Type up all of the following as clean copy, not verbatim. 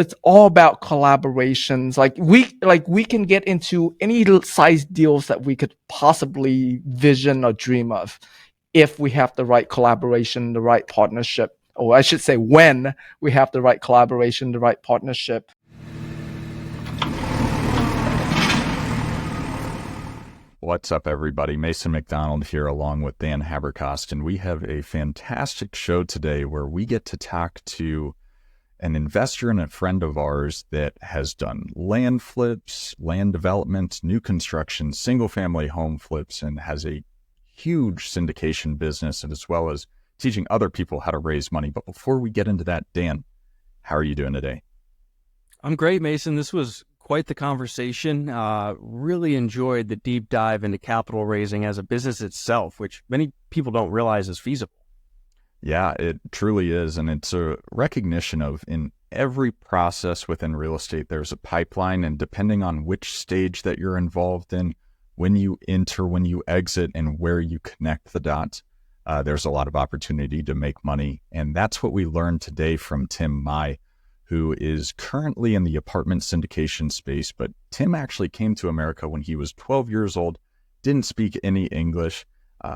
it's all about collaborations. We can get into any size deals that we could possibly vision or dream of if we have the right collaboration, the right partnership, or I should say when we have the right collaboration, the right partnership. What's up, everybody? Mason McDonald here along with Dan Haberkost, and we have a fantastic show today where we get to talk to an investor and a friend of ours that has done land flips, land development, new construction, single-family home flips, and has a huge syndication business, and as well as teaching other people how to raise money. But before we get into that, Dan, how are you doing today? I'm great, Mason. This was quite the conversation. Really enjoyed the deep dive into capital raising as a business itself, which many people don't realize is feasible. Yeah, it truly is. And it's a recognition of in every process within real estate, there's a pipeline. And depending on which stage that you're involved in, when you enter, when you exit, and where you connect the dots, there's a lot of opportunity to make money. And that's what we learned today from Tim Mai, who is currently in the apartment syndication space. But Tim actually came to America when he was 12 years old, didn't speak any English,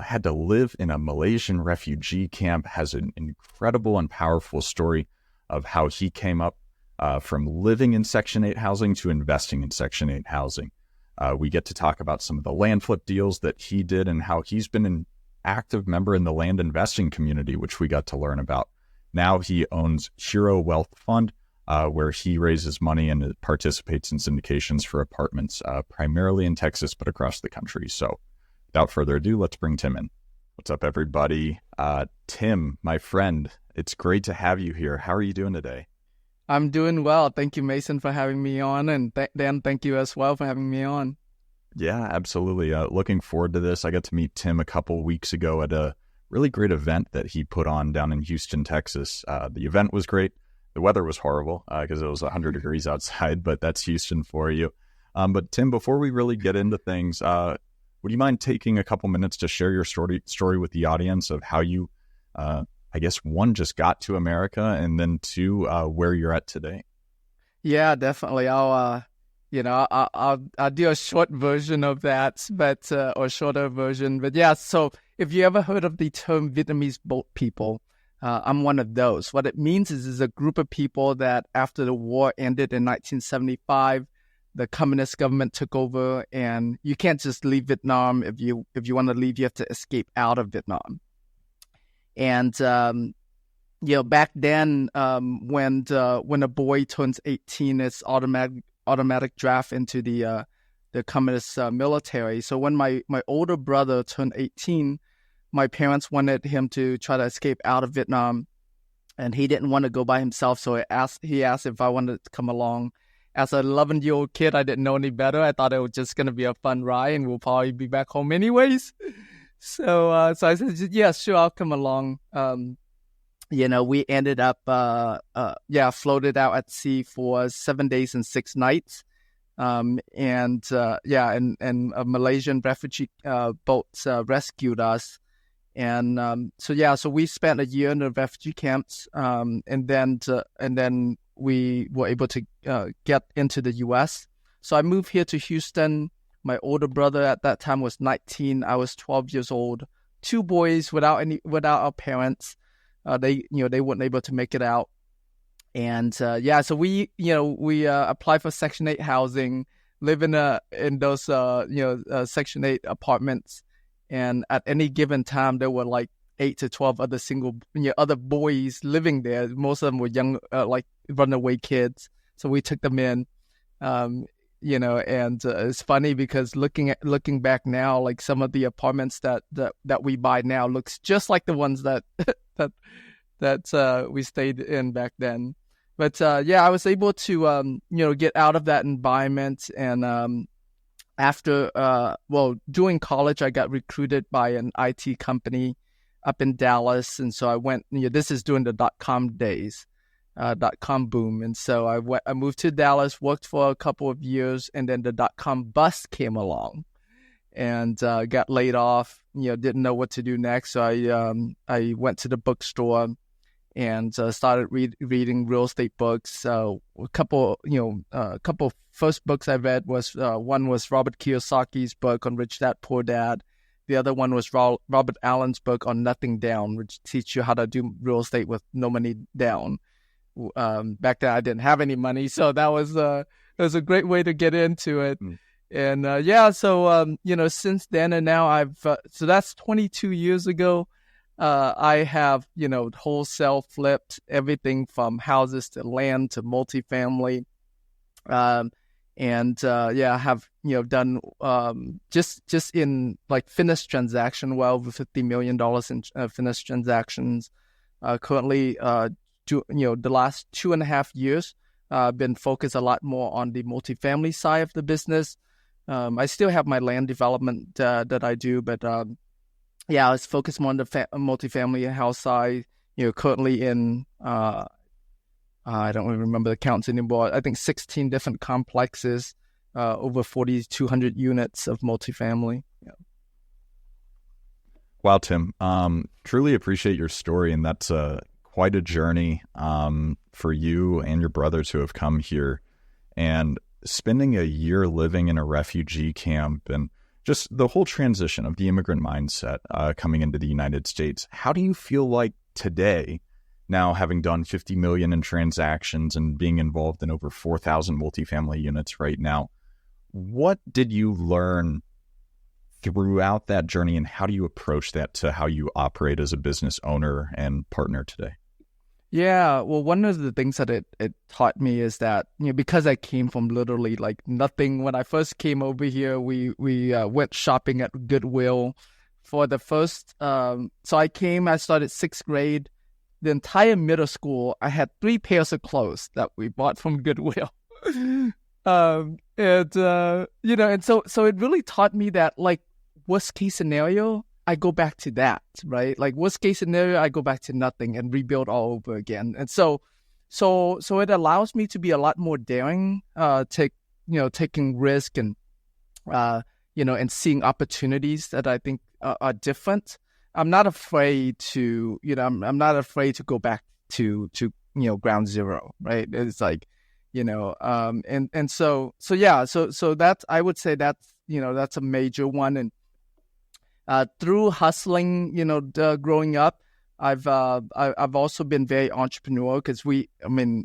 had to live in a Malaysian refugee camp, has an incredible and powerful story of how he came up from living in Section 8 housing to investing in Section 8 housing. We get to talk about some of the land flip deals that he did and how he's been an active member in the land investing community, which we got to learn about. Now he owns Hero Wealth Fund, where he raises money and participates in syndications for apartments, primarily in Texas, but across the country. So without further ado, let's bring Tim in. What's up, everybody? Tim, my friend, it's great to have you here. How are you doing today? I'm doing well. Thank you, Mason, for having me on. And Dan, thank you as well for having me on. Yeah, absolutely. Looking forward to this. I got to meet Tim a couple weeks ago at a really great event that he put on down in Houston, Texas. The event was great. The weather was horrible because it was 100 degrees outside, but that's Houston for you. But Tim, before we really get into things, would you mind taking a couple minutes to share your story with the audience of how you, I guess, one, just got to America, and then two, where you're at today? Yeah, definitely. I'll do a short version of that, but or shorter version. But yeah, so if you ever heard of the term Vietnamese boat people, I'm one of those. What it means is a group of people that after the war ended in 1975, the communist government took over, and you can't just leave Vietnam. If you want to leave, you have to escape out of Vietnam. And back then, when a boy turns 18, it's automatic draft into the communist military. So when my older brother turned 18, my parents wanted him to try to escape out of Vietnam, and he didn't want to go by himself. So he asked if I wanted to come along. As an 11-year-old kid, I didn't know any better. I thought it was just going to be a fun ride, and we'll probably be back home anyways. So I said, yeah, sure, I'll come along. We ended up, floated out at sea for 7 days and 6 nights. And a Malaysian refugee boat rescued us. And so we spent a year in the refugee camps, and then we were able to get into the U.S. So I moved here to Houston. My older brother at that time was 19. I was 12 years old. 2 boys without our parents. They weren't able to make it out. And so we applied for Section 8 housing, live in those Section 8 apartments. And at any given time, there were like 8 to 12 other boys living there. Most of them were young, like runaway kids. So we took them in, and it's funny because looking back now, like some of the apartments that we buy now looks just like the ones that we stayed in back then. But I was able to get out of that environment, and during college, I got recruited by an IT company up in Dallas. And so I went, this is during the .com days, .com boom. And so I moved to Dallas, worked for a couple of years, and then the .com bust came along and got laid off, didn't know what to do next. So I went to the bookstore and started reading real estate books. A couple first books I read was one was Robert Kiyosaki's book on Rich Dad Poor Dad. The other one was Robert Allen's book on Nothing Down, which teach you how to do real estate with no money down. Back then I didn't have any money, so that was a great way to get into it. And so since then and now so that's 22 years ago. I have, wholesale flipped everything from houses to land to multifamily. I have, done just in like finished transaction, well over $50 million in finished transactions. Currently, the last 2.5 years, been focused a lot more on the multifamily side of the business. I still have my land development that I do, but I was focused more on the multifamily house side. Currently in I don't even remember the counts anymore. I think 16 different complexes, over 4,200 units of multifamily. Yeah. Wow, Tim. Truly appreciate your story, and that's quite a journey for you and your brothers who have come here. And spending a year living in a refugee camp and just the whole transition of the immigrant mindset coming into the United States. How do you feel like today, now having done 50 million in transactions and being involved in over 4,000 multifamily units right now? What did you learn throughout that journey, and how do you approach that to how you operate as a business owner and partner today? Yeah, well, one of the things that it taught me is that, because I came from literally like nothing. When I first came over here, we went shopping at Goodwill for the first, so I started 6th grade. The entire middle school, I had 3 pairs of clothes that we bought from Goodwill. And so it really taught me that, like, worst case scenario, I go back to that, right? Like, worst case scenario, I go back to nothing and rebuild all over again. And so it allows me to be a lot more daring, taking risk and seeing opportunities that I think are different. I'm not afraid to, I'm not afraid to go back to ground zero, right? It's like, so that's, I would say that's a major one. And through hustling, growing up, I've also been very entrepreneurial because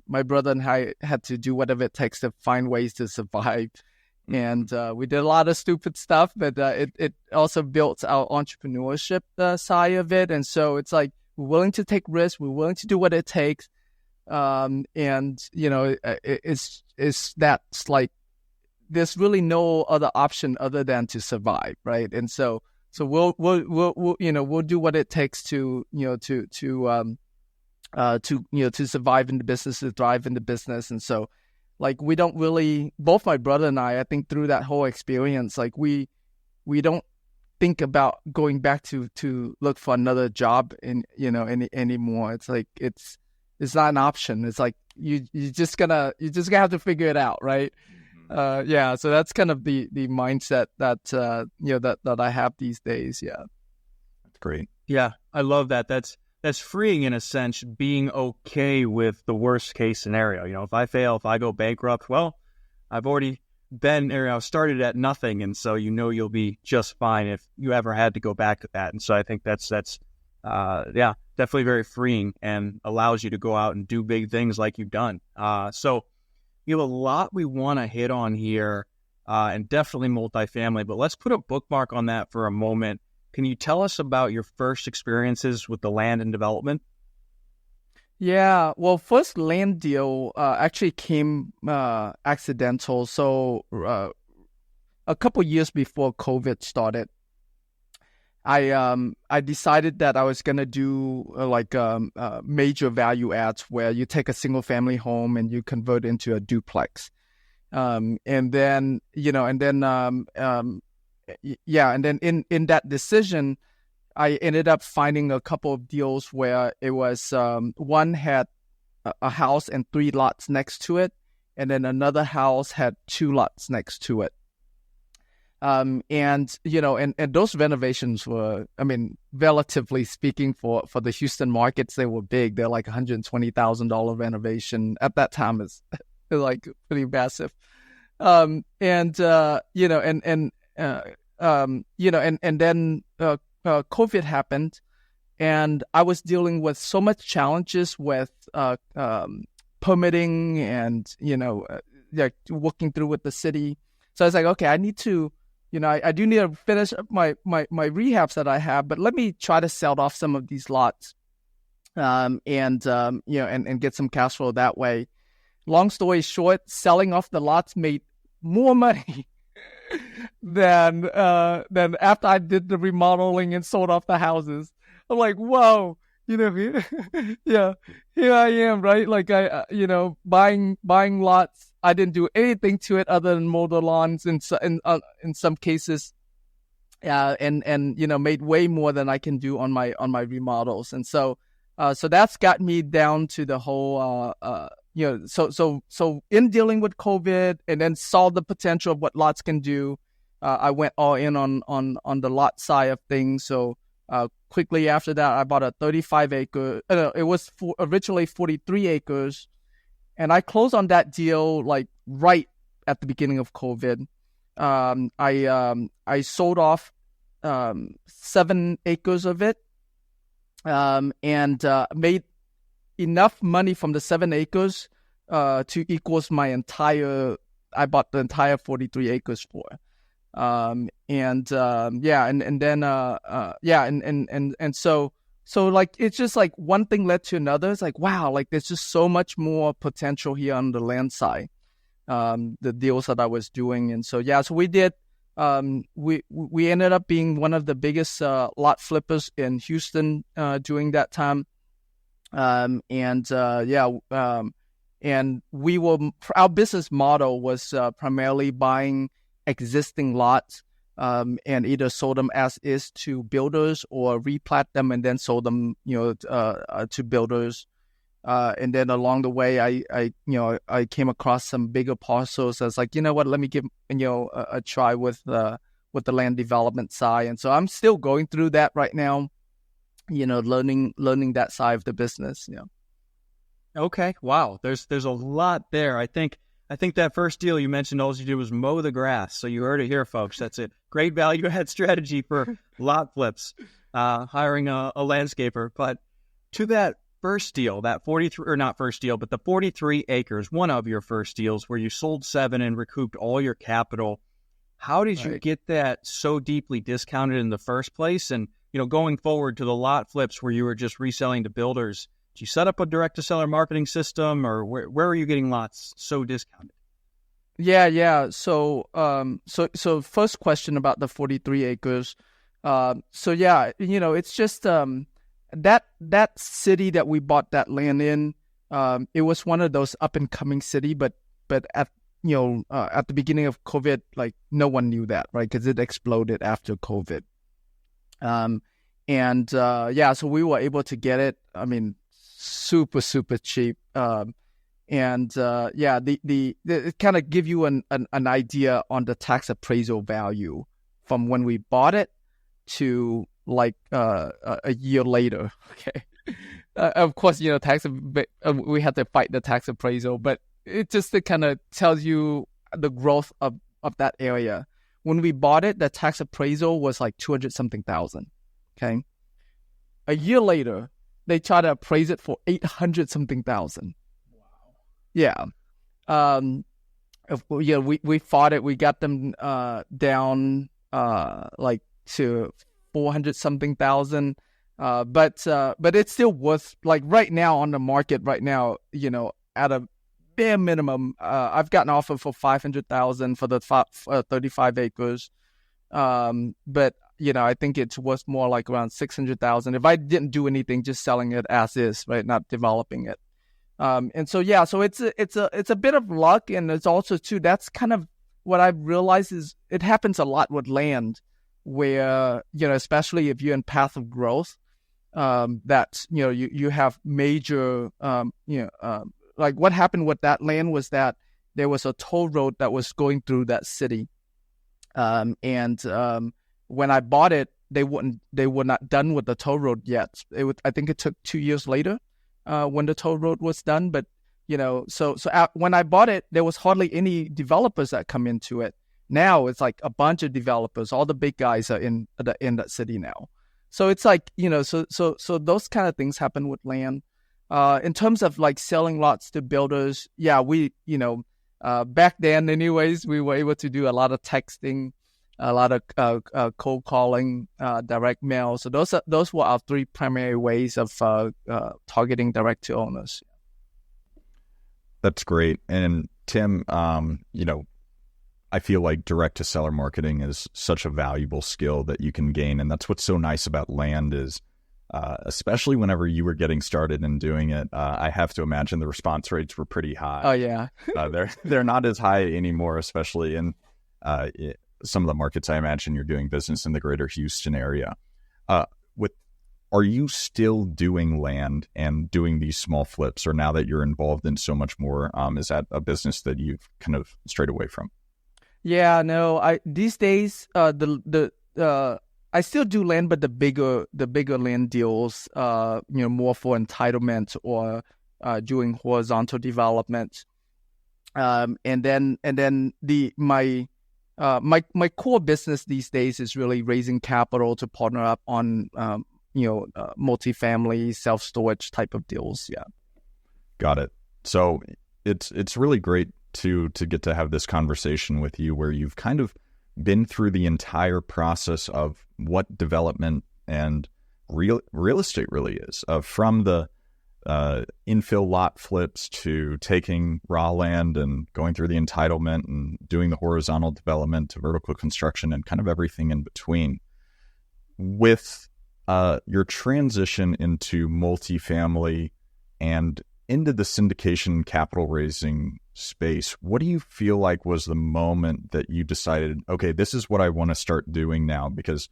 my brother and I had to do whatever it takes to find ways to survive. And we did a lot of stupid stuff, but it also built our entrepreneurship side of it. And so it's like, we're willing to take risks. We're willing to do what it takes. It's that's like, there's really no other option other than to survive, right? And so we'll do what it takes to survive in the business, to thrive in the business. And so, like, we don't really, both my brother and I think through that whole experience, like, we don't think about going back to look for another job anymore. It's like, it's not an option. It's like, you just gonna have to figure it out, right? So that's kind of the mindset that that I have these days. Yeah, that's great. Yeah, I love that. That's freeing in a sense, being okay with the worst case scenario. If I fail, if I go bankrupt, well, I've already started at nothing, and so you'll be just fine if you ever had to go back to that. And so I think that's definitely very freeing and allows you to go out and do big things like you've done. So you have a lot we want to hit on here, and definitely multifamily, but let's put a bookmark on that for a moment. Can you tell us about your first experiences with the land and development? Yeah, well, first land deal actually came accidental. So a couple years before COVID started, I decided that I was gonna do major value adds where you take a single family home and you convert into a duplex, and then in that decision, I ended up finding a couple of deals where it was one had a house and 3 lots next to it, and then another house had 2 lots next to it. And those renovations were, I mean, relatively speaking, for the Houston markets, they were big. They're like $120,000 renovation at that time, is like pretty massive. And then COVID happened, and I was dealing with so much challenges with permitting and working through with the city. So I was like, okay, I need to. I do need to finish up my rehabs that I have, but let me try to sell off some of these lots, and get some cash flow that way. Long story short, selling off the lots made more money than after I did the remodeling and sold off the houses. I'm like, whoa, here I am, right? Like buying lots. I didn't do anything to it other than mow the lawns in some cases, and made way more than I can do on my remodels. And so that's got me down to the whole so in dealing with COVID and then saw the potential of what lots can do. I went all in on the lot side of things. So quickly after that, I bought a 35 acre. It was originally 43 acres. And I closed on that deal like right at the beginning of COVID. I sold off 7 acres of it, and made enough money from the 7 acres to equals my entire. I bought the entire 43 acres for. So like, it's just like one thing led to another. It's like, wow, like there's just so much more potential here on the land side, the deals that I was doing. And so we did, we ended up being one of the biggest lot flippers in Houston during that time. And our business model was primarily buying existing lots, and either sold them as is to builders or replat them and then sold them, to builders. And then along the way, I came across some bigger parcels. I was like, you know what, let me give a try with the land development side. And so I'm still going through that right now, learning that side of the business. Okay, wow. There's a lot there. I think that first deal you mentioned, all you did was mow the grass. So you heard it here, folks. That's a great value add strategy for lot flips, hiring a landscaper. But to that first deal, that 43, or not first deal, but the 43 acres, one of your first deals where you sold 7 and recouped all your capital. How did you get that so deeply discounted in the first place? And, going forward to the lot flips where you were just reselling to builders, did you set up a direct-to-seller marketing system, or where are you getting lots so discounted? Yeah. So first question about the 43 acres. It's just that city that we bought that land in. It was one of those up and coming city, but at the beginning of COVID, like no one knew that, right? Because it exploded after COVID. So we were able to get it. I mean, super cheap. It kind of give you an idea on the tax appraisal value from when we bought it to like a year later. Okay, of course, we had to fight the tax appraisal, but it just kind of tells you the growth of that area. When we bought it, the tax appraisal was like 200 something thousand. Okay, a year later, they try to appraise it for 800 something thousand. Wow. Yeah. We fought it. We got them down like to 400 something thousand. But it's still worth, like right now on the market right now, at a bare minimum, I've gotten offer for 500,000 for the 35 acres. But I think it's worth more like around 600,000 if I didn't do anything, just selling it as is, right? Not developing it. So it's a bit of luck, and it's also too, that's kind of what I've realized is it happens a lot with land where, especially if you're in path of growth, that, you have major, like what happened with that land was that there was a toll road that was going through that city. And when I bought it, they were not done with the toll road yet. I think it took 2 years later when the toll road was done. But when I bought it, there was hardly any developers that come into it. Now it's like a bunch of developers. All the big guys are in that city now. So it's like, so those kind of things happen with land. In terms of like selling lots to builders, yeah, back then anyways, we were able to do a lot of texting, a lot of cold calling, direct mail. So those were our three primary ways of targeting direct to owners. That's great. And Tim, I feel like direct to seller marketing is such a valuable skill that you can gain. And that's what's so nice about land is, especially whenever you were getting started and doing it, I have to imagine the response rates were pretty high. Oh yeah. They're not as high anymore, especially in some of the markets. I imagine you're doing business in the greater Houston area. Are you still doing land and doing these small flips, or now that you're involved in so much more, is that a business that you've kind of strayed away from? Yeah, no. These days, I still do land, but the bigger land deals, more for entitlement or doing horizontal development. And then my core business these days is really raising capital to partner up on multifamily self-storage type of deals. Yeah. Got it. So it's really great to get to have this conversation with you where you've kind of been through the entire process of what development and real estate really is, from the infill lot flips to taking raw land and going through the entitlement and doing the horizontal development to vertical construction and kind of everything in between. With your transition into multifamily and into the syndication capital raising space, what do you feel like was the moment that you decided, okay, this is what I want to start doing now? Because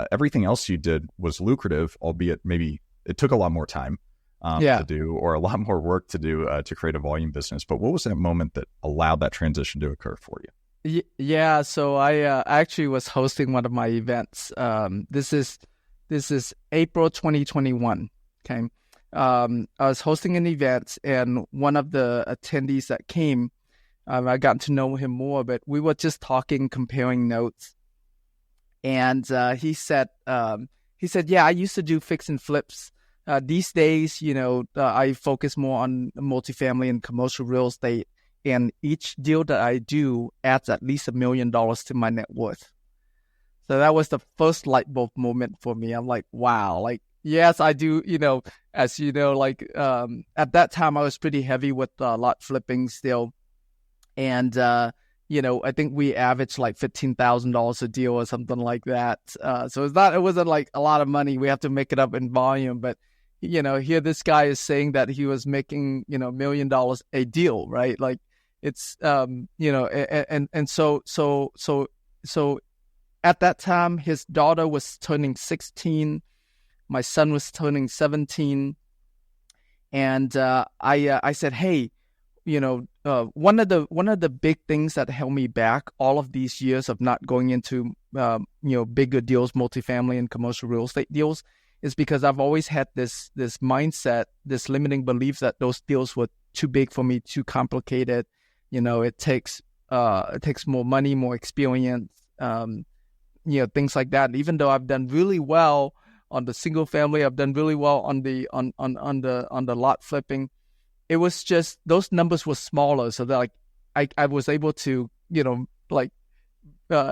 everything else you did was lucrative, albeit maybe it took a lot more time to do, or a lot more work to do to create a volume business. But what was that moment that allowed that transition to occur for you? Yeah, so I actually was hosting one of my events. This is April 2021. Okay. I was hosting an event, and one of the attendees that came, I got to know him more, but we were just talking, comparing notes. And he said, yeah, I used to do fix and flips. These days, I focus more on multifamily and commercial real estate, and each deal that I do adds at least $1 million to my net worth. So that was the first light bulb moment for me. I'm like, wow, like, yes, I do, as you know, like, at that time I was pretty heavy with lot flipping still. And, I think we averaged like $15,000 a deal or something like that. So it wasn't like a lot of money. We have to make it up in volume. But, here this guy is saying that he was making, $1 million a deal, right? Like it's, and so at that time, his daughter was turning 16. My son was turning 17. And I said, hey, one of the big things that held me back all of these years of not going into bigger deals, multifamily and commercial real estate deals, is because I've always had this mindset, this limiting belief that those deals were too big for me, too complicated. It takes more money, more experience, things like that. And even though I've done really well on the single family, I've done really well on the lot flipping, it was just those numbers were smaller, so that I was able to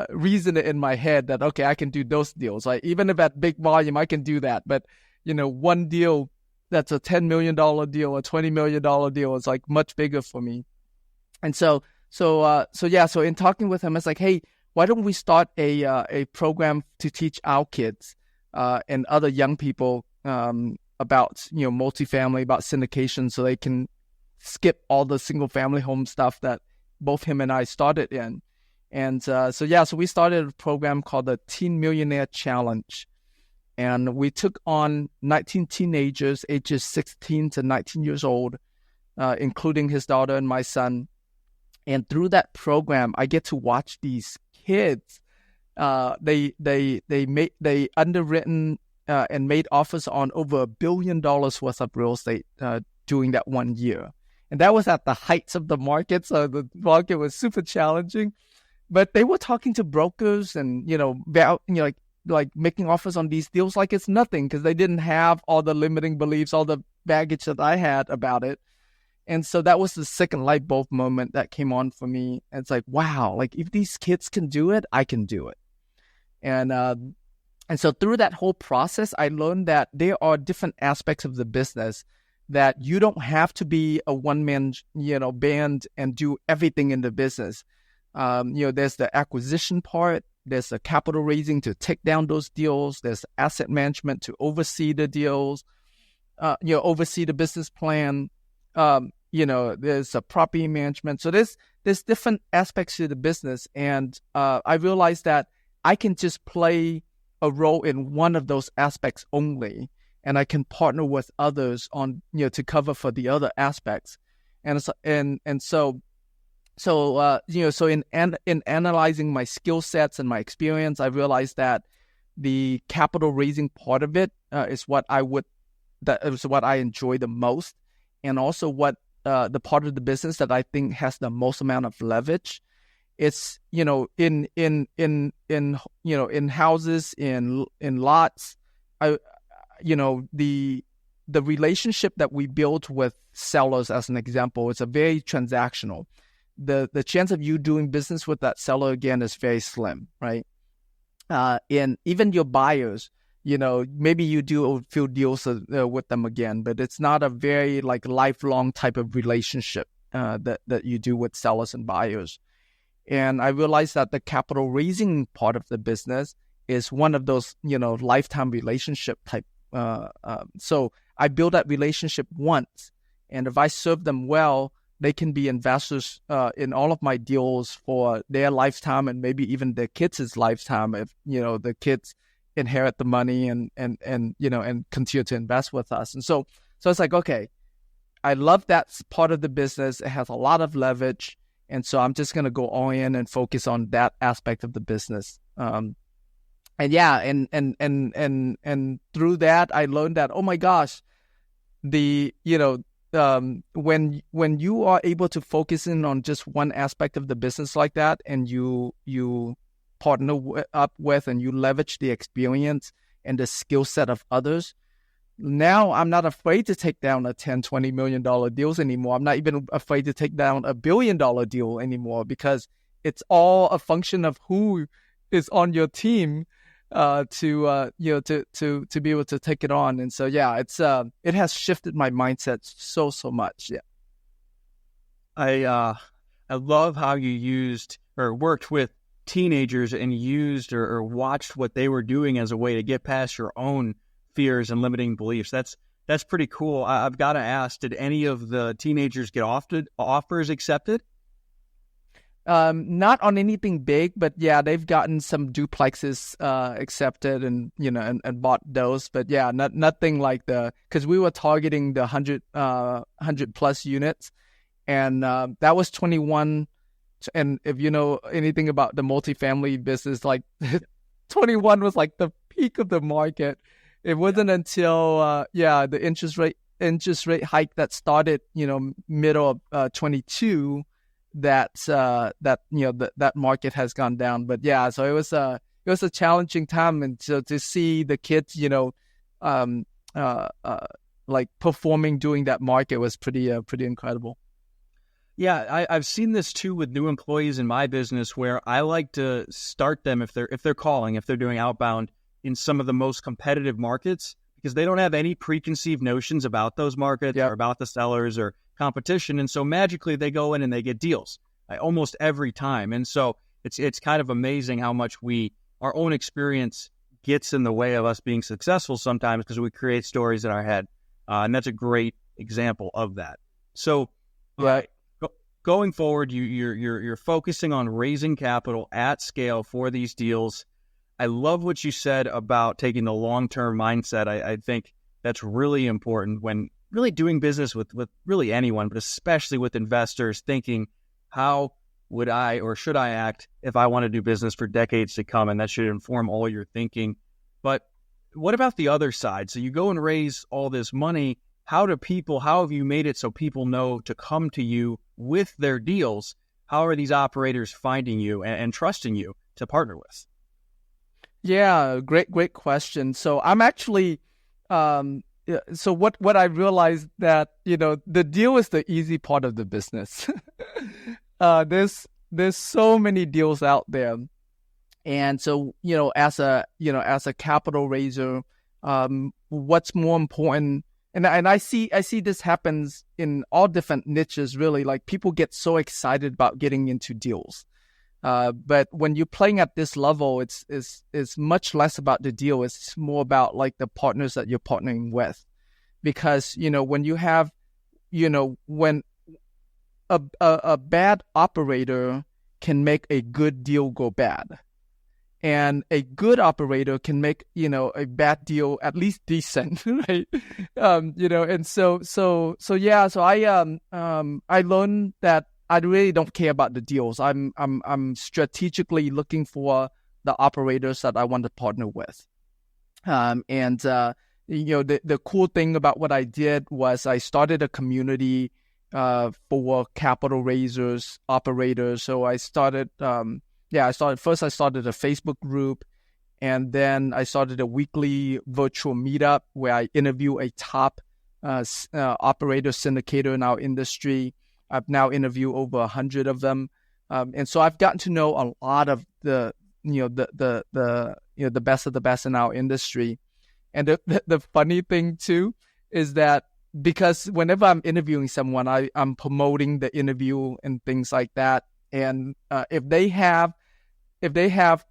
reason it in my head that okay, I can do those deals. Like even if at big volume, I can do that. But one deal that's a $10 million deal, a $20 million deal is like much bigger for me. And so in talking with him, it's like, hey, why don't we start a program to teach our kids and other young people about multifamily, about syndication, so they can skip all the single family home stuff that both him and I started in. And so we started a program called the Teen Millionaire Challenge, and we took on 19 teenagers ages 16 to 19 years old, including his daughter and my son. And through that program, I get to watch these kids, they underwritten and made offers on over $1 billion worth of real estate during that 1 year. And that was at the heights of the market. So the market was super challenging, but they were talking to brokers and, like making offers on these deals like it's nothing, because they didn't have all the limiting beliefs, all the baggage that I had about it. And so that was the second light bulb moment that came on for me. And it's like, wow, like if these kids can do it, I can do it. And so through that whole process, I learned that there are different aspects of the business that you don't have to be a one-man, band and do everything in the business. There's the acquisition part, there's the capital raising to take down those deals, there's asset management to oversee the deals, oversee the business plan. There's a property management. So there's different aspects to the business, and I realized that I can just play a role in one of those aspects only, and I can partner with others on to cover for the other aspects. So in analyzing my skill sets and my experience, I realized that the capital raising part of it is what I enjoy the most, and also what the part of the business that I think has the most amount of leverage. It's in houses, in lots. The relationship that we build with sellers, as an example, it's a very transactional. The chance of you doing business with that seller again is very slim, right? And even your buyers, maybe you do a few deals with them again, but it's not a very lifelong type of relationship that you do with sellers and buyers. And I realized that the capital raising part of the business is one of those, lifetime relationship type. So I build that relationship once, and if I serve them well, they can be investors in all of my deals for their lifetime, and maybe even their kids' lifetime if the kids inherit the money and continue to invest with us. And so it's like, okay, I love that part of the business. It has a lot of leverage, and so I'm just gonna go all in and focus on that aspect of the business. And through that, I learned that, oh my gosh, when you are able to focus in on just one aspect of the business like that, and you partner up with and you leverage the experience and the skill set of others, now I'm not afraid to take down a $10-20 million deals anymore. I'm not even afraid to take down a $1 billion deal anymore, because it's all a function of who is on your team to be able to take it on. And so it has shifted my mindset so much. Yeah. I love how you used or worked with teenagers and used or watched what they were doing as a way to get past your own fears and limiting beliefs. That's pretty cool. I've got to ask, did any of the teenagers get offers accepted? Not on anything big, but yeah, they've gotten some duplexes accepted and bought those. But yeah, nothing like because we were targeting the 100 plus units, and that was 21. And if you know anything about the multifamily business, 21 was like the peak of the market. It wasn't until the interest rate hike that started middle of 22 that market has gone down. But yeah, so it was a challenging time, and so to see the kids performing during that market was pretty incredible. Yeah, I've seen this too with new employees in my business, where I like to start them if they're doing outbound in some of the most competitive markets, because they don't have any preconceived notions about those markets or about the sellers or competition, and so magically they go in and they get deals almost every time. And so it's kind of amazing how much our own experience gets in the way of us being successful sometimes, because we create stories in our head, and that's a great example of that. So going forward, you're focusing on raising capital at scale for these deals. I love what you said about taking the long-term mindset. I think that's really important when really doing business with really anyone, but especially with investors, thinking how would I or should I act if I want to do business for decades to come? And that should inform all your thinking. But what about the other side? So you go and raise all this money. How have you made it so people know to come to you with their deals? How are these operators finding you and trusting you to partner with? Yeah, great question. So I'm actually, so what I realized that, the deal is the easy part of the business. There's so many deals out there. And so, as a capital raiser, what's more important, and I see this happens in all different niches, really. Like, people get so excited about getting into deals. But when you're playing at this level, it's much less about the deal. It's more about like the partners that you're partnering with. Because, when you have, when a bad operator can make a good deal go bad. And a good operator can make, a bad deal at least decent, right? And so I learned that I really don't care about the deals. I'm strategically looking for the operators that I want to partner with. The cool thing about what I did was I started a community for capital raisers, operators. So I started I started a Facebook group, and then I started a weekly virtual meetup where I interview a top operator syndicator in our industry. I've now interviewed over 100 of them, and so I've gotten to know a lot of the best of the best in our industry. And the funny thing too is that, because whenever I'm interviewing someone, I'm promoting the interview and things like that. And if they have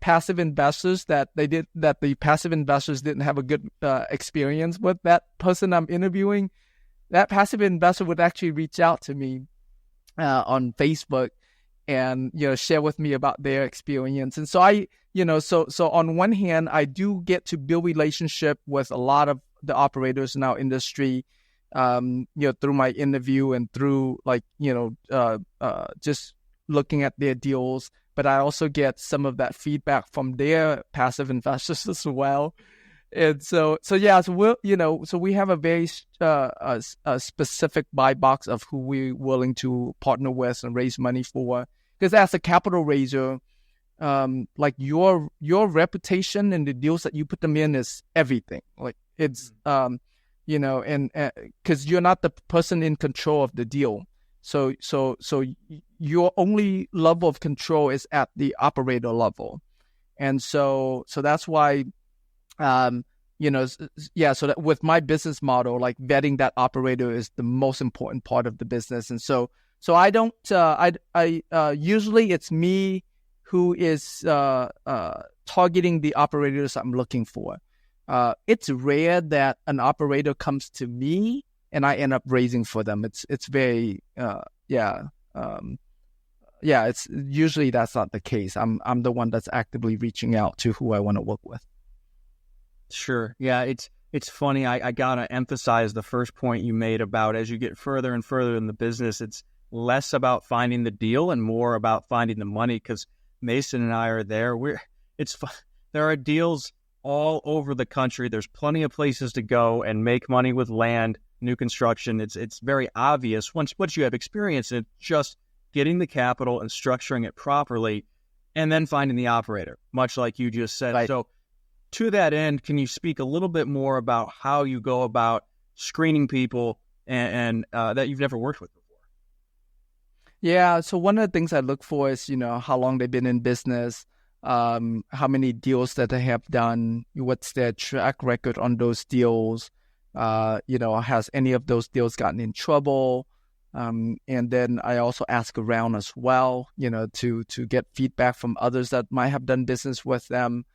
passive investors that the passive investors didn't have a good experience with that person I'm interviewing, that passive investor would actually reach out to me on Facebook and share with me about their experience. And so so on one hand, I do get to build relationship with a lot of the operators in our industry, through my interview and through just looking at their deals. But I also get some of that feedback from their passive investors as well. And so we have a very a specific buy box of who we're willing to partner with and raise money for. Because as a capital raiser, like your reputation and the deals that you put them in is everything. Like, it's and because you're not the person in control of the deal. So your only level of control is at the operator level. And so that's why, so that with my business model, like, vetting that operator is the most important part of the business. And so I don't, usually it's me who is targeting the operators I'm looking for. It's rare that an operator comes to me and I end up raising for them. It's very, it's usually that's not the case. I'm the one that's actively reaching out to who I want to work with. Sure. Yeah, it's funny. I gotta emphasize the first point you made about, as you get further and further in the business, it's less about finding the deal and more about finding the money. Because Mason and I are there. There are deals all over the country. There's plenty of places to go and make money with land, new construction. It's very obvious once you have experience in it, just getting the capital and structuring it properly, and then finding the operator, much like you just said. Right. So to that end, can you speak a little bit more about how you go about screening people and that you've never worked with before? Yeah, so one of the things I look for is, how long they've been in business, how many deals that they have done, what's their track record on those deals, has any of those deals gotten in trouble? And then I also ask around as well, to get feedback from others that might have done business with them.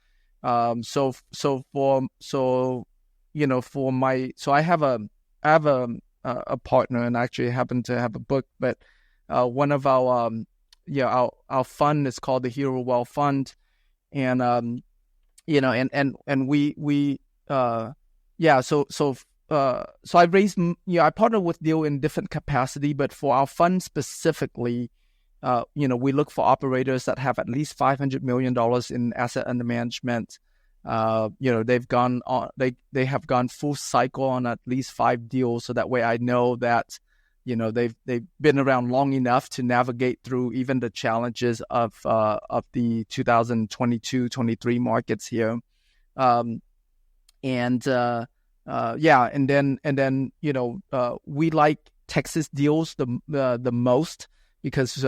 I have a partner, and actually happen to have a book, but one of our fund is called the Hero Well Fund, and so I raised, I partner with deal in different capacity, but for our fund specifically, we look for operators that have at least $500 million in asset under management. They've gone on, they have gone full cycle on at least 5 deals. So that way I know that, they've been around long enough to navigate through even the challenges of the 2022-23 markets here. And then we like Texas deals the most, because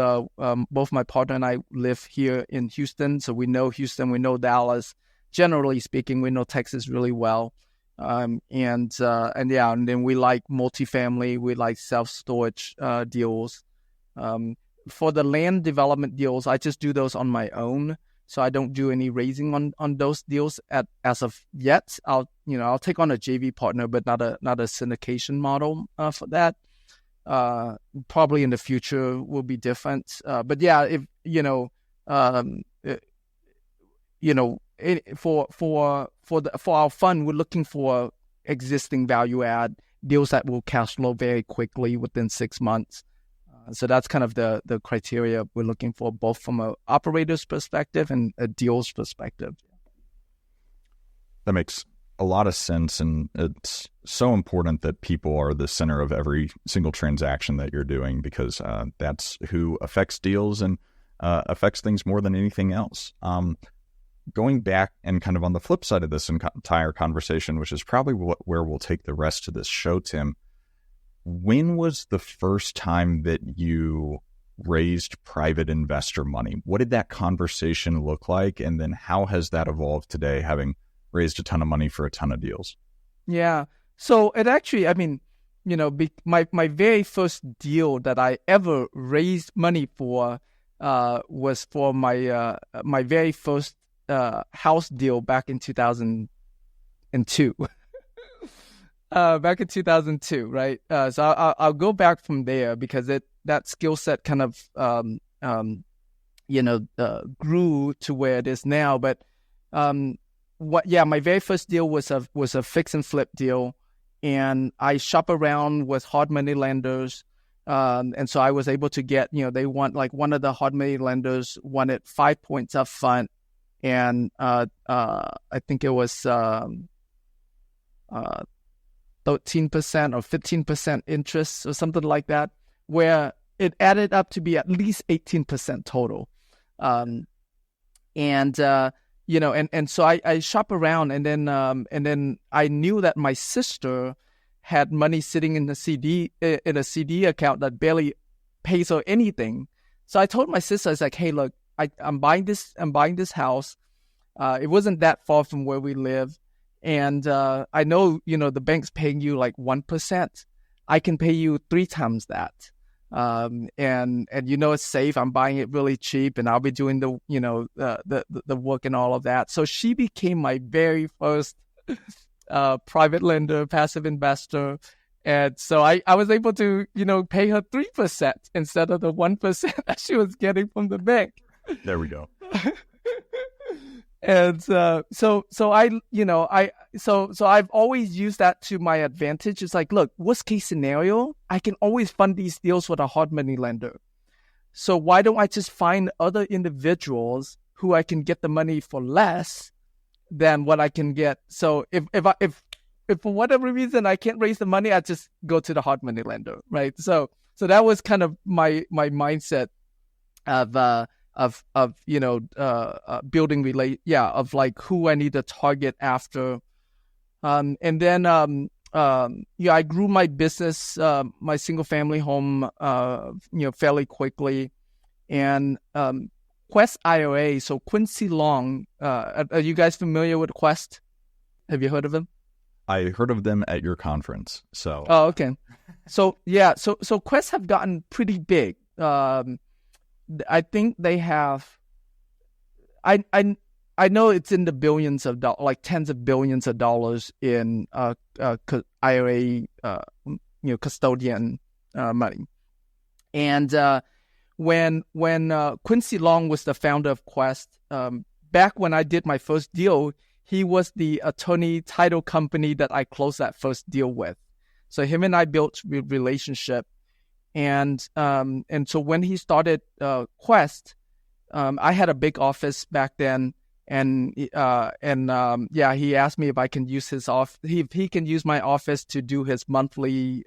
both my partner and I live here in Houston, so we know Houston, we know Dallas. Generally speaking, we know Texas really well. And then we like multifamily, we like self-storage deals. For the land development deals, I just do those on my own, so I don't do any raising on those deals as of yet. I'll take on a JV partner, but not a syndication model for that. Probably in the future will be different. But yeah, if for our fund, we're looking for existing value add deals that will cash flow very quickly within 6 months. So that's kind of the criteria we're looking for, both from an operator's perspective and a deal's perspective. That makes a lot of sense, and it's so important that people are the center of every single transaction that you're doing, because that's who affects deals and affects things more than anything else. Going back and kind of on the flip side of this entire conversation, which is probably where we'll take the rest of this show, Tim, when was the first time that you raised private investor money? What did that conversation look like? And then how has that evolved today, having raised a ton of money for a ton of deals? Yeah. So it actually, my very first deal that I ever raised money for was for my very first house deal back in 2002. Back in 2002, right? So I'll go back from there, because that skill set kind of grew to where it is now. But my very first deal was a fix and flip deal, and I shop around with hard money lenders, and so I was able to get, they want, like, one of the hard money lenders wanted 5 points up front, and I think it was 13% or 15% interest or something like that, where it added up to be at least 18% total. And so I shop around, and then I knew that my sister had money sitting in a CD account that barely pays her anything. So I told my sister, I was like, hey, look, I'm buying this house. It wasn't that far from where we live. And I know, the bank's paying you like 1%. I can pay you 3 times that. And it's safe. I'm buying it really cheap, and I'll be doing the work and all of that. So she became my very first private lender, passive investor. And so I was able to, pay her 3% instead of the 1% that she was getting from the bank. There we go. And so I've always used that to my advantage. It's like, look, worst case scenario, I can always fund these deals with a hard money lender. So why don't I just find other individuals who I can get the money for less than what I can get? So if for whatever reason I can't raise the money, I just go to the hard money lender, right? So that was kind of my mindset of building of like who I need to target after. And then I grew my business, my single family home, fairly quickly. And Quest IRA, so Quincy Long, are you guys familiar with Quest? Have you heard of them? I heard of them at your conference. So. Oh, okay. So Quest have gotten pretty big. I think they have. I know it's in the billions of dollars, like tens of billions of dollars in IRA, custodian money. And when Quincy Long was the founder of Quest, back when I did my first deal, he was the attorney title company that I closed that first deal with. So him and I built a relationship. And so when he started Quest, I had a big office back then, and he asked me if I can use his office. He can use my office to do his monthly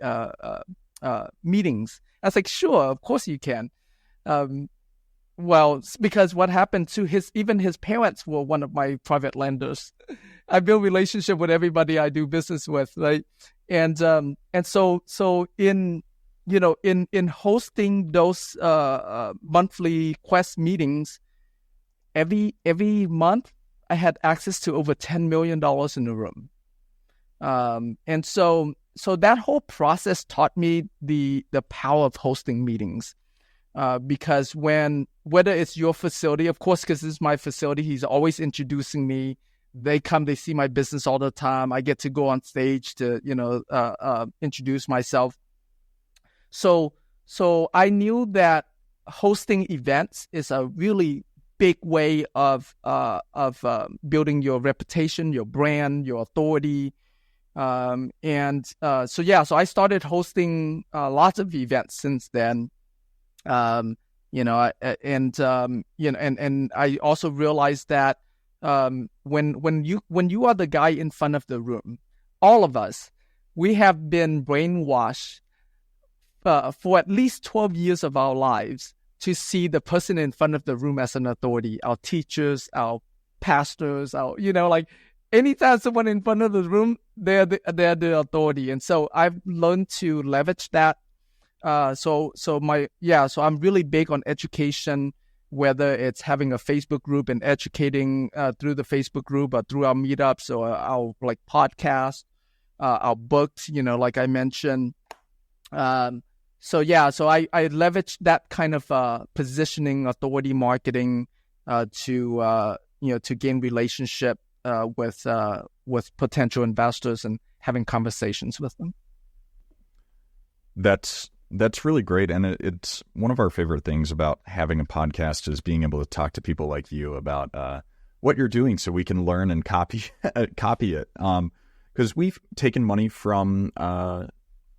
meetings. I was like, sure, of course you can. Well, because what happened to even his parents were one of my private lenders. I build relationship with everybody I do business with, right? And so in hosting those monthly Quest meetings, every month I had access to over $10 million in the room. And so that whole process taught me the power of hosting meetings. Because whether it's your facility, of course, because this is my facility, he's always introducing me. They see my business all the time. I get to go on stage to, introduce myself. So I knew that hosting events is a really big way of building your reputation, your brand, your authority. So I started hosting lots of events since then. And I also realized that when you are the guy in front of the room, all of us, we have been brainwashed for at least 12 years of our lives to see the person in front of the room as an authority. Our teachers, our pastors, anytime someone in front of the room, they're the authority. And so I've learned to leverage that. So I'm really big on education, whether it's having a Facebook group and educating through the Facebook group or through our meetups or our podcast, our books, like I mentioned. So I leverage that kind of positioning, authority marketing to gain relationship with potential investors and having conversations with them. That's really great, and it's one of our favorite things about having a podcast is being able to talk to people like you about what you're doing, so we can learn and copy it. Because we've taken money from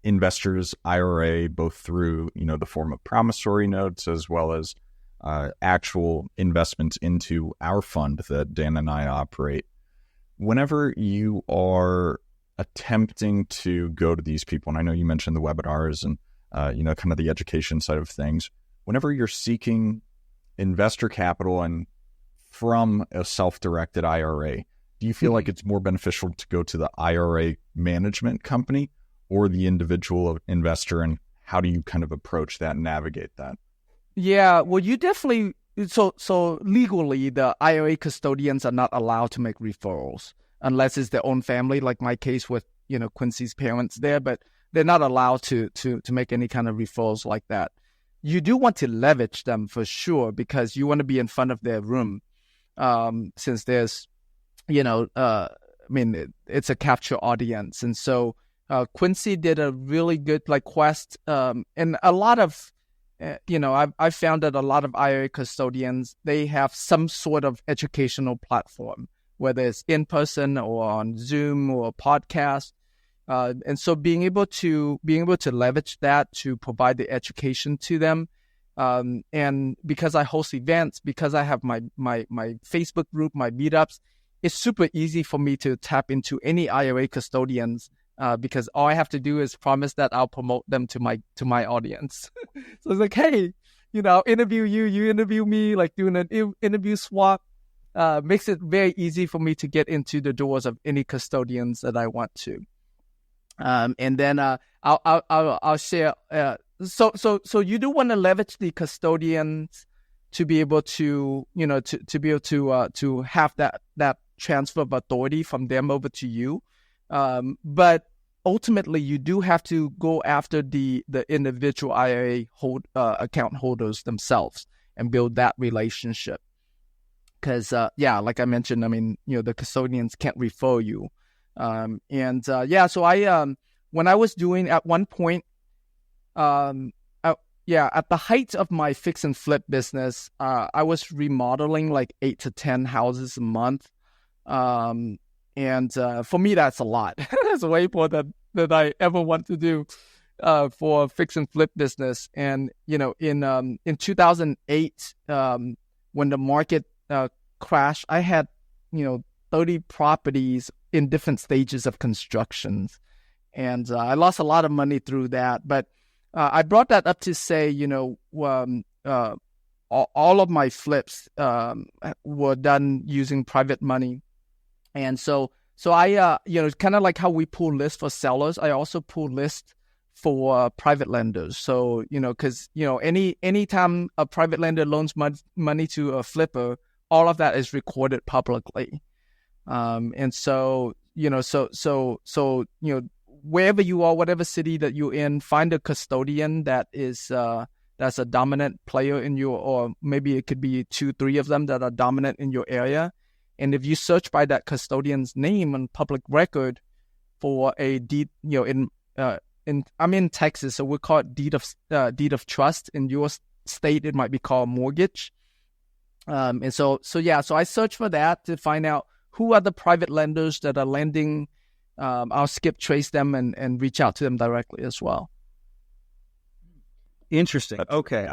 investors' IRA, both through the form of promissory notes as well as actual investments into our fund that Dan and I operate. Whenever you are attempting to go to these people, and I know you mentioned the webinars and kind of the education side of things, whenever you're seeking investor capital and from a self-directed IRA, do you feel like it's more beneficial to go to the IRA management company or the individual investor, and how do you kind of approach that and navigate that? Yeah, well, you definitely, so legally, the IRA custodians are not allowed to make referrals unless it's their own family, like my case with, Quincy's parents there, but they're not allowed to make any kind of referrals like that. You do want to leverage them for sure, because you want to be in front of their room, since there's, it's a capture audience. And so Quincy did a really good Quest, and a lot of, I found that a lot of IRA custodians, they have some sort of educational platform, whether it's in person or on Zoom or a podcast. And so being able to leverage that to provide the education to them, and because I host events, because I have my Facebook group, my meetups, it's super easy for me to tap into any IRA custodians, because all I have to do is promise that I'll promote them to my audience. So it's like, hey, I'll interview you, you interview me, doing an interview swap. Makes it very easy for me to get into the doors of any custodians that I want to. And then I'll share. So you do want to leverage the custodians to be able to to have that transfer of authority from them over to you. But ultimately, you do have to go after the individual IRA account holders themselves and build that relationship. Because like I mentioned, the custodians can't refer you. So I, when I was doing at one point, at the height of my fix and flip business, I was remodeling 8 to 10 houses a month. For me, that's a lot. That's way more than I ever want to do. for a fix and flip business. And in 2008, when the market crashed, I had 30 properties in different stages of constructions, and I lost a lot of money through that. But I brought that up to say, all of my flips were done using private money. And so I, kind of like how we pull lists for sellers, I also pull lists for private lenders. So, because, anytime a private lender loans money to a flipper, all of that is recorded publicly. And so, wherever you are, whatever city that you're in, find a custodian that is, that's a dominant player in your, or maybe it could be 2-3 of them that are dominant in your area. And if you search by that custodian's name on public record for a deed, I'm in Texas, so we call it deed of trust. In your state, it might be called mortgage. And so I search for that to find out who are the private lenders that are lending. I'll skip trace them and reach out to them directly as well. Interesting. Okay,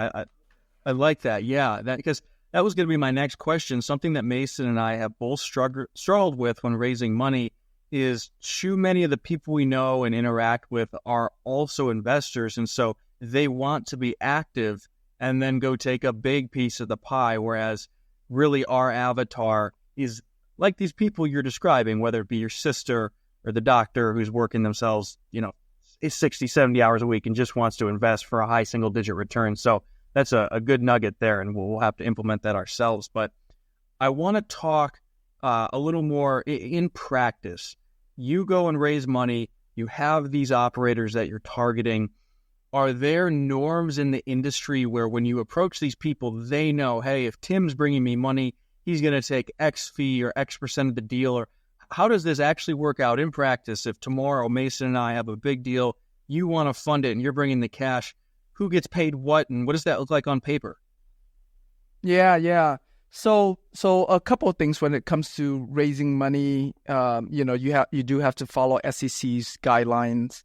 I like that. Yeah, because that was going to be my next question. Something that Mason and I have both struggled with when raising money is too many of the people we know and interact with are also investors, and so they want to be active and then go take a big piece of the pie, whereas really our avatar is like these people you're describing, whether it be your sister or the doctor who's working themselves, 60, 70 hours a week and just wants to invest for a high single-digit return. So that's a good nugget there, and we'll have to implement that ourselves. But I want to talk a little more in practice. You go and raise money. You have these operators that you're targeting. Are there norms in the industry where when you approach these people, they know, hey, if Tim's bringing me money, he's going to take X fee or X percent of the deal? Or how does this actually work out in practice? If tomorrow Mason and I have a big deal, you want to fund it and you're bringing the cash, who gets paid what, and what does that look like on paper? Yeah. So a couple of things when it comes to raising money. You do have to follow SEC's guidelines.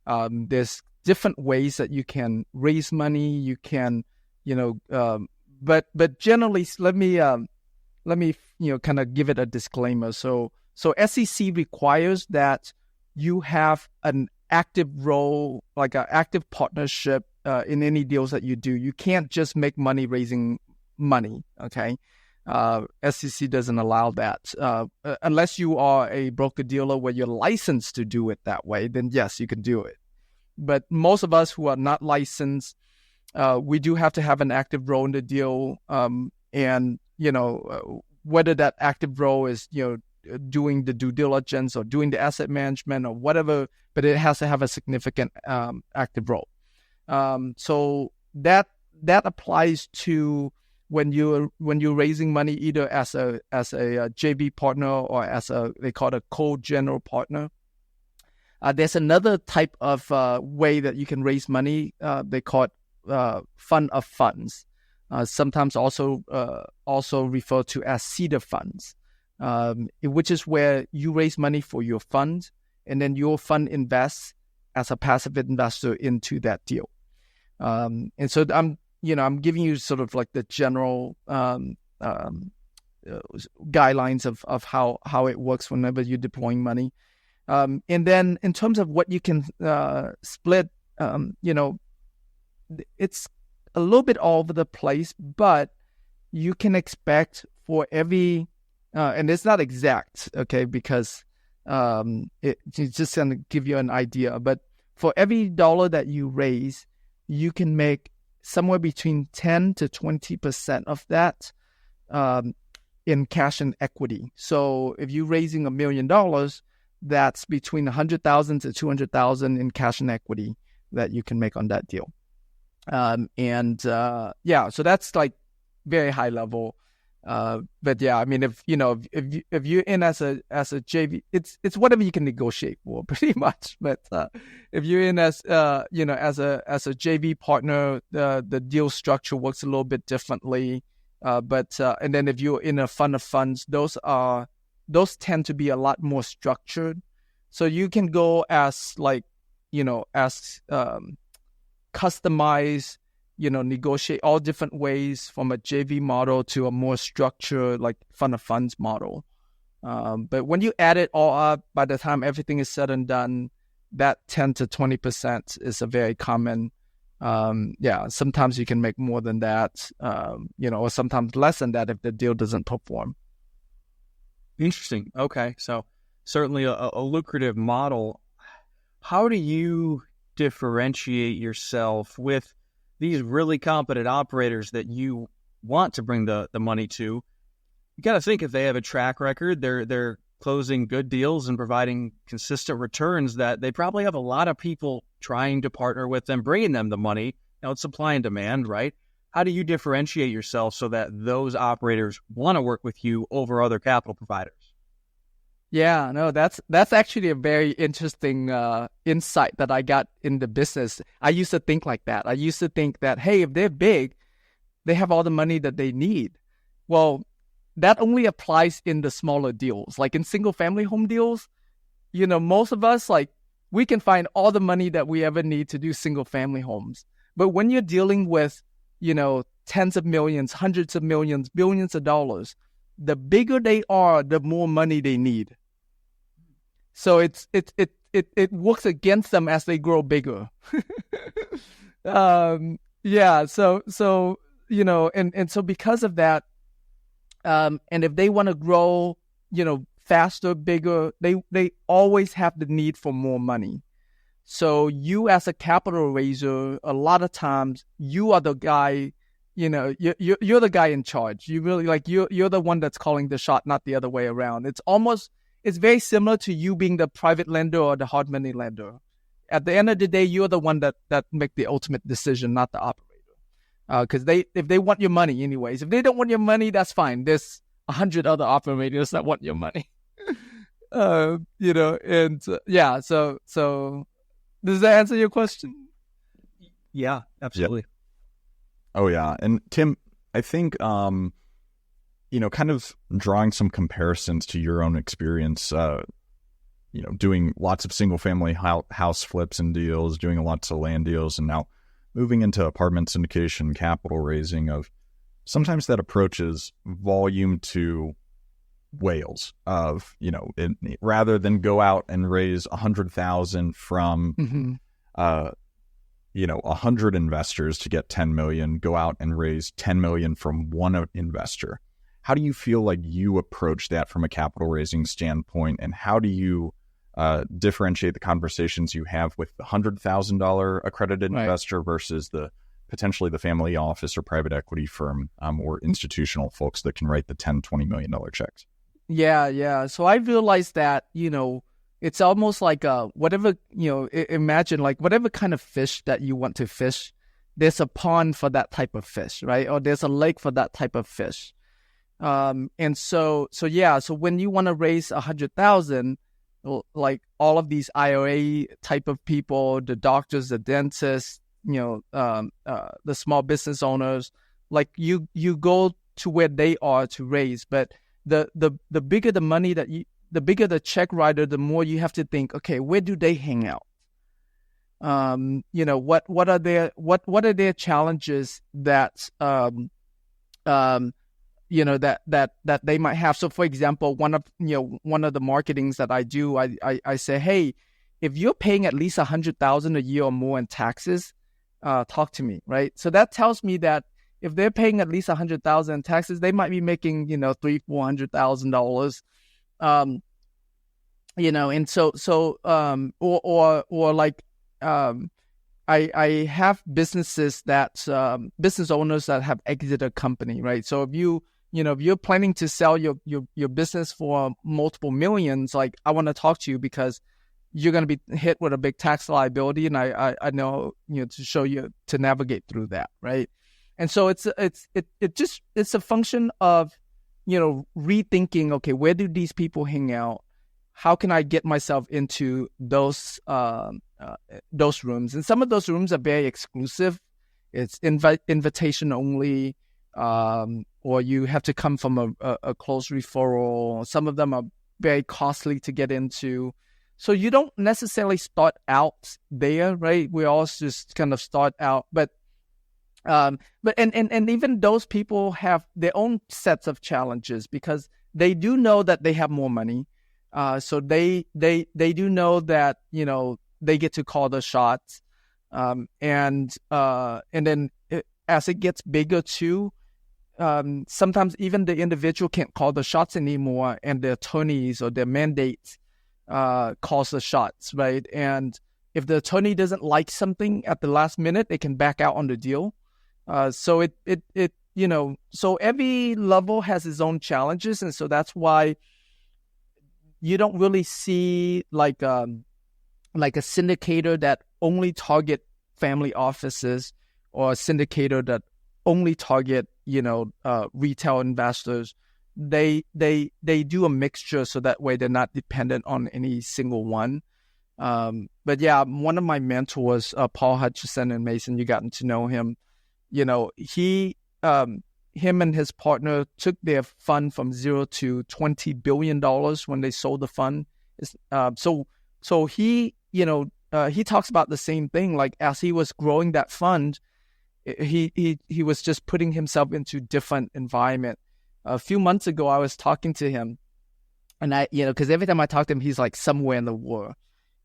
There's different ways that you can raise money. You can, but generally, let me kind of give it a disclaimer. So SEC requires that you have an active role, like an active partnership in any deals that you do. You can't just make money raising money, okay? SEC doesn't allow that. Unless you are a broker-dealer where you're licensed to do it that way, then yes, you can do it. But most of us who are not licensed, we do have to have an active role in the deal. And, whether that active role is, doing the due diligence or doing the asset management or whatever, but it has to have a significant active role. So that applies to when you're raising money either as a JV partner or as they call it a co-general partner. There's another type of way that you can raise money. They call it fund of funds. Sometimes also referred to as seeder funds. Which is where you raise money for your fund, and then your fund invests as a passive investor into that deal. And so I'm giving you sort of like the general guidelines of how it works whenever you're deploying money. And then in terms of what you can split, it's a little bit all over the place, but you can expect for every and it's not exact, okay, because it's just going to give you an idea. But for every dollar that you raise, you can make somewhere between 10 to 20% of that in cash and equity. So if you're raising $1 million, that's between $100,000 to $200,000 in cash and equity that you can make on that deal. So that's like very high level. But yeah, I mean, if you're in as a JV, it's whatever you can negotiate for, pretty much. But if you're in as a JV partner, the deal structure works a little bit differently. And then if you're in a fund of funds, those tend to be a lot more structured. So you can go as like, as customize, negotiate all different ways from a JV model to a more structured like fund of funds model. But when you add it all up, by the time everything is said and done, that 10 to 20% is a very common. Sometimes you can make more than that, or sometimes less than that if the deal doesn't perform. Interesting. Okay. So certainly a lucrative model. How do you differentiate yourself with these really competent operators that you want to bring the money to? You got to think if they have a track record, they're closing good deals and providing consistent returns, that they probably have a lot of people trying to partner with them, bringing them the money. Now it's supply and demand, right? How do you differentiate yourself so that those operators want to work with you over other capital providers? Yeah, no, that's actually a very interesting insight that I got in the business. I used to think like that. I used to think that, hey, if they're big, they have all the money that they need. Well, that only applies in the smaller deals. Like in single family home deals, most of us, like, we can find all the money that we ever need to do single family homes. But when you're dealing with, tens of millions, hundreds of millions, billions of dollars, the bigger they are, the more money they need. So it works against them as they grow bigger. So because of that, and if they want to grow, faster, bigger, they always have the need for more money. So you as a capital raiser, a lot of times you are the guy, you're the guy in charge. You really you're the one that's calling the shot, not the other way around. It's very similar to you being the private lender or the hard money lender. At the end of the day, you're the one that make the ultimate decision, not the operator. Because if they want your money anyways, if they don't want your money, that's fine. There's 100 other operators that want your money. So does that answer your question? Yeah, absolutely. Yep. Oh yeah. And Tim, I think, kind of drawing some comparisons to your own experience, doing lots of single family house flips and deals, doing lots of land deals, and now moving into apartment syndication, capital raising, of sometimes that approach is volume to whales of, rather than go out and raise 100,000 from, 100 investors to get 10 million, go out and raise 10 million from one investor. How do you feel like you approach that from a capital raising standpoint? And how do you differentiate the conversations you have with the $100,000 accredited investor versus potentially the family office or private equity firm, or institutional folks that can write the $10, $20 million checks? Yeah. So I realized that, it's almost like whatever, imagine like whatever kind of fish that you want to fish, there's a pond for that type of fish, right? Or there's a lake for that type of fish. So when you want to raise 100,000, like all of these IRA type of people, the doctors, the dentists, the small business owners, like you go to where they are to raise. But the bigger the money the bigger the check writer, the more you have to think, okay, where do they hang out? What are their challenges that that they might have. So for example, one of the marketings that I do, I say, hey, if you're paying at least $100,000 a year or more in taxes, talk to me, right? So that tells me that if they're paying at least $100,000 in taxes, they might be making, $300,000-$400,000. And I have businesses that business owners that have exited a company, right? So if you're planning to sell your business for multiple millions, like I want to talk to you because you're going to be hit with a big tax liability, and I know to show you to navigate through that, right? And so it's a function of rethinking. Okay, where do these people hang out? How can I get myself into those rooms? And some of those rooms are very exclusive. It's invitation only, or you have to come from a close referral. Some of them are very costly to get into. so you don't necessarily start out there, right? We all just kind of start out, but even those people have their own sets of challenges because they do know that they have more money. So they do know that, they get to call the shots. And then as it gets bigger too, sometimes even the individual can't call the shots anymore, and the attorneys or their mandates calls the shots, right? And if the attorney doesn't like something at the last minute, they can back out on the deal. So so every level has its own challenges, and so that's why you don't really see like a syndicator that only target family offices, or a syndicator that only target retail investors. They do a mixture, so that way they're not dependent on any single one. But yeah, one of my mentors, Paul Hutchison and Mason, you gotten to know him. Him and his partner took their fund from $0 to $20 billion when they sold the fund. So he talks about the same thing. Like, as he was growing that fund, he was just putting himself into different environment. A few months ago, I was talking to him, and because every time I talk to him, he's like somewhere in the world.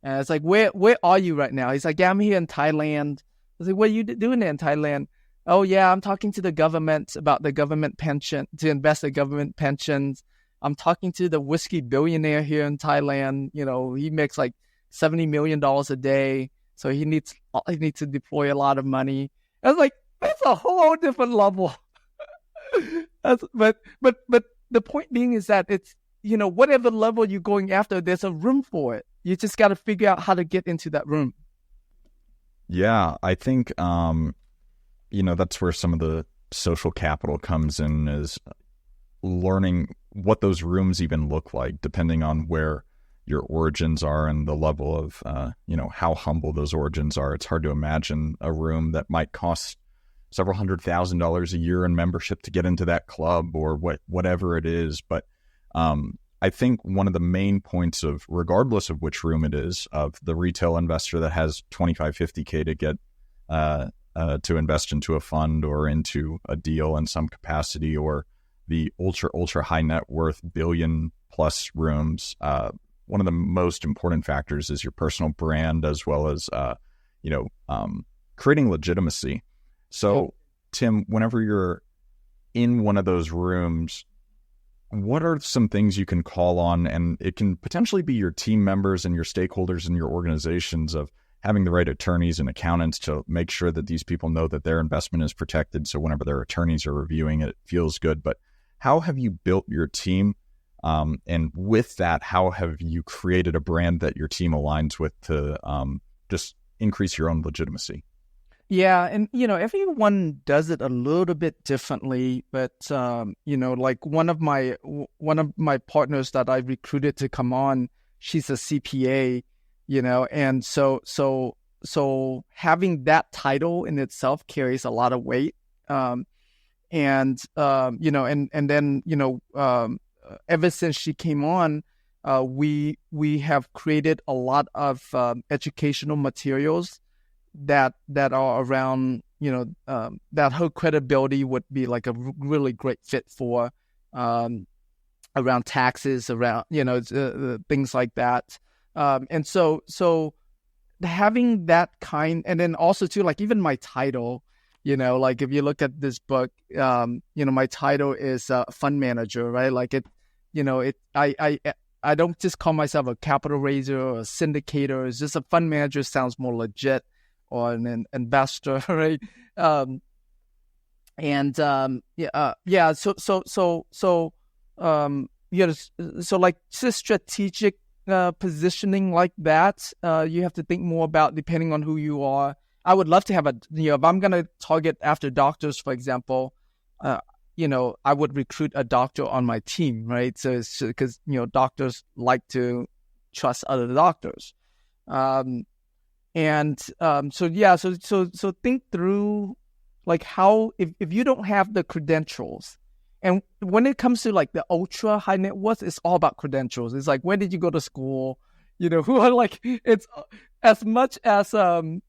And it's like, where are you right now? He's like, yeah, I'm here in Thailand. I was like, what are you doing there in Thailand? Oh yeah, I'm talking to the government about the government pension, to invest in government pensions. I'm talking to the whiskey billionaire here in Thailand. He makes like $70 million a day, so he needs to deploy a lot of money. I was like, that's a whole different level. But the point being is that it's, whatever level you're going after, there's a room for it. You just got to figure out how to get into that room. Yeah, I think that's where some of the social capital comes in, is learning what those rooms even look like, depending on where your origins are and the level of, how humble those origins are. It's hard to imagine a room that might cost several $100,000 a year in membership to get into that club, or whatever it is. But I think one of the main points of, regardless of which room it is, of the retail investor that has 25, 50K to get to invest into a fund or into a deal in some capacity, or the ultra high net worth billion plus rooms, one of the most important factors is your personal brand, as well as creating legitimacy. So, Tim, whenever you're in one of those rooms, what are some things you can call on? And it can potentially be your team members and your stakeholders in your organizations, of having the right attorneys and accountants to make sure that these people know that their investment is protected. So whenever their attorneys are reviewing it, it feels good. But how have you built your team? And with that, how have you created a brand that your team aligns with to just increase your own legitimacy? Yeah, and everyone does it a little bit differently, but like one of my partners that I recruited to come on, she's a CPA, and so having that title in itself carries a lot of weight, and then ever since she came on, we have created a lot of educational materials that are around, that her credibility would be like a really great fit for, around taxes, around, things like that. And so having that kind, and then also too, like even my title, like if you look at this book, my title is fund manager, right? Like I don't just call myself a capital raiser or a syndicator. It's just a fund manager sounds more legit, or an investor, right? So like just strategic positioning like that, you have to think more about depending on who you are. I would love to have if I'm going to target after doctors, for example, I would recruit a doctor on my team, right? So it's because, doctors like to trust other doctors. So think through like how, if you don't have the credentials, and when it comes to like the ultra high net worth, it's all about credentials. It's like, where did you go to school? who are like, it's as much as, come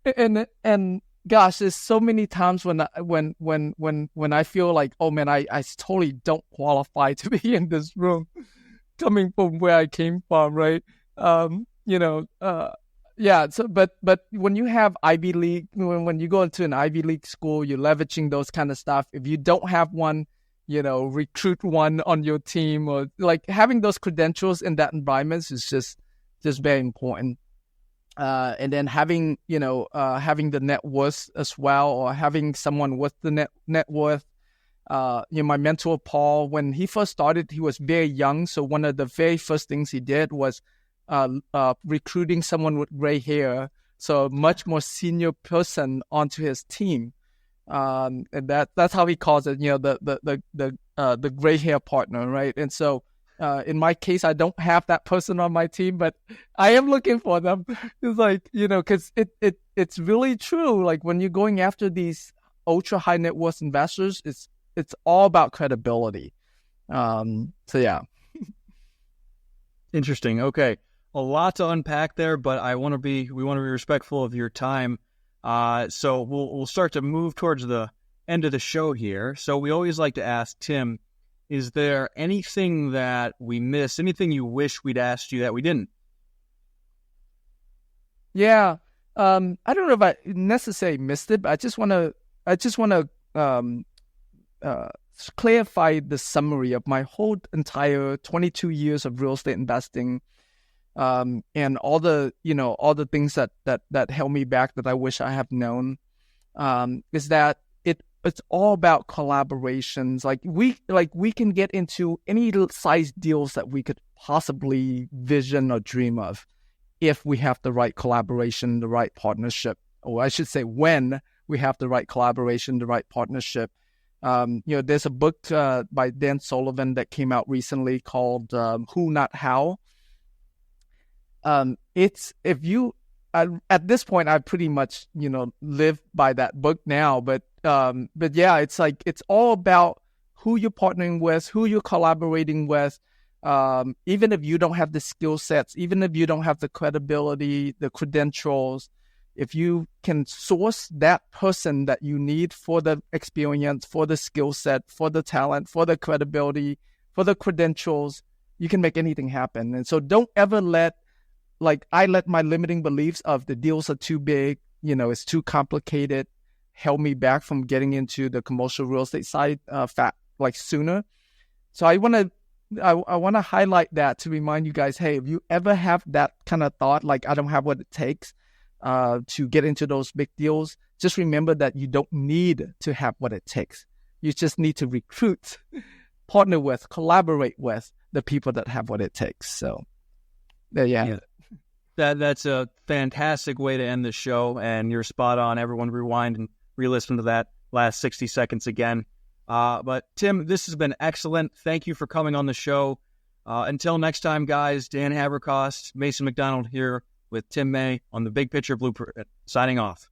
and gosh, there's so many times when I feel like, oh man, I totally don't qualify to be in this room, coming from where I came from, right? So but when you have Ivy League, when you go into an Ivy League school, you're leveraging those kind of stuff. If you don't have one, recruit one on your team, or like having those credentials in that environment is just very important. And then having the net worth as well, or having someone with the net worth. My mentor Paul, when he first started, he was very young. So one of the very first things he did was recruiting someone with gray hair, so a much more senior person onto his team. And that's how he calls it, the gray hair partner, right? And so in my case, I don't have that person on my team, but I am looking for them. It's like, because it's really true. Like when you're going after these ultra high net worth investors, it's all about credibility. So yeah. Interesting. Okay. A lot to unpack there, but we want to be respectful of your time. So we'll start to move towards the end of the show here. So we always like to ask Tim, is there anything that we missed, anything you wish we'd asked you that we didn't? Yeah. I don't know if I necessarily missed it, but I just want to clarify the summary of my whole entire 22 years of real estate investing, and all the things that held me back that I wish I have known, is that it's all about collaborations. Like we can get into any size deals that we could possibly vision or dream of if we have the right collaboration, the right partnership, or I should say when we have the right collaboration, the right partnership. There's a book by Dan Sullivan that came out recently called Who Not How. At this point, I pretty much live by that book now. But yeah, it's like it's all about who you're partnering with, who you're collaborating with. Even if you don't have the skill sets, even if you don't have the credibility, the credentials, if you can source that person that you need for the experience, for the skill set, for the talent, for the credibility, for the credentials, you can make anything happen. And so don't ever let my limiting beliefs of the deals are too big, it's too complicated, held me back from getting into the commercial real estate side sooner. So I want to highlight that to remind you guys, hey, if you ever have that kind of thought, like I don't have what it takes to get into those big deals, just remember that you don't need to have what it takes. You just need to recruit, partner with, collaborate with the people that have what it takes. So there you have it. That's a fantastic way to end the show, and you're spot on. Everyone rewind and re-listen to that last 60 seconds again. But Tim, this has been excellent. Thank you for coming on the show. Until next time, guys, Dan Habercost, Mason McDonald here with Tim Mai on the Big Picture Blueprint, signing off.